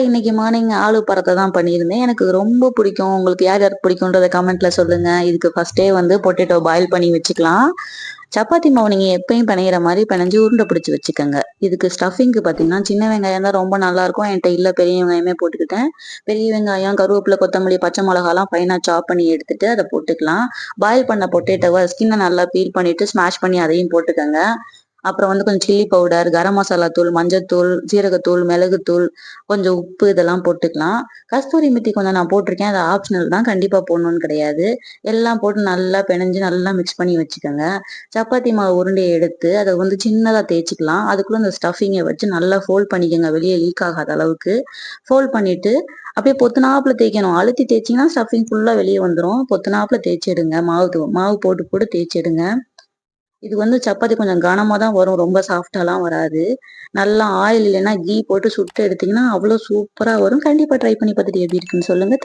இன்னைக்கு மார்னிங் ஆலு பராத்தா தான் பண்ணியிருந்தேன். எனக்கு ரொம்ப பிடிக்கும். உங்களுக்கு யார் யாருக்கு பிடிக்கும்ன்றத கமெண்ட்ல சொல்லுங்க. இதுக்கு ஃபர்ஸ்ட்டே பொட்டேட்டோ பாயில் பண்ணி வச்சுக்கலாம். சப்பாத்தி மாவு நீங்க எப்பயும் பெனையிற மாரி பெனஞ்சு உருண்டை பிடிச்சு வச்சுக்கோங்க. இதுக்கு ஸ்டஃபிங்க்கு பார்த்தீங்கன்னா, சின்ன வெங்காயம் தான் ரொம்ப நல்லாருக்கும். என்ட்ட இல்ல பெரிய வெங்காயமே போட்டுக்கிட்டேன். பெரிய வெங்காயம், கருவேப்பிலை, கொத்தமல்லி, பச்சை மிளகாலாம் ஃபைனா சாப் பண்ணி எடுத்துட்டு அத போட்டுக்கலாம். பாயில் பண்ண பொட்டேட்டோவ ஸ்கின்ன நல்லா பீல் பண்ணிட்டு ஸ்மாஷ் பண்ணி அதையும் போட்டுக்கங்க. அப்புறம் கொஞ்சம் சில்லி பவுடர், கரம் மசாலா தூள், மஞ்சத்தூள், ஜீரகத்தூள், மிளகுத்தூள், கொஞ்சம் உப்பு இதெல்லாம் போட்டுக்கலாம். கஸ்தூரி மெத்தி கொஞ்சம் நான் போட்டிருக்கேன். அது ஆப்ஷனல் தான். கண்டிப்பா போடணும்னு கிடையாது. எல்லாம் போட்டு நல்லா பெனஞ்சு நல்லா மிக்ஸ் பண்ணி வச்சுக்கோங்க. சப்பாத்தி மாவு உருண்டைய எடுத்து அத சின்னதா தேய்ச்சுக்கலாம். அதுக்குள்ள இந்த ஸ்டஃபிங்க வச்சு நல்லா ஃபோல்ட் பண்ணிக்கங்க. வெளிய லீக் ஆகாத அளவுக்கு. ஃபோல்ட் பண்ணிட்டு அப்படியே பொத்துனாப்புல தேய்க்கணும். அழுத்தி தேய்ச்சீங்கன்னா ஸ்டஃபிங் ஃபுல்லா வெளிய வந்துரும். பொத்துனாப்புல தேய்ச்சு எடுங்க. மாவு போட்டு போட்டு தேய்ச்சு எடுங்க. இது சப்பாத்தி கொஞ்சம் கனமா தான் வரும். ரொம்ப சாஃப்ட்டாலாம் வராது. நல்லா ஆயில் இல்லைன்னா கீ போட்டு சுட்டு எடுத்தீங்கன்னா, அவ்வளோ சூப்பரா வரும். கண்டிப்பா ட்ரை பண்ணி பார்த்துட்டு எப்படி இருக்குன்னு சொல்லுங்க.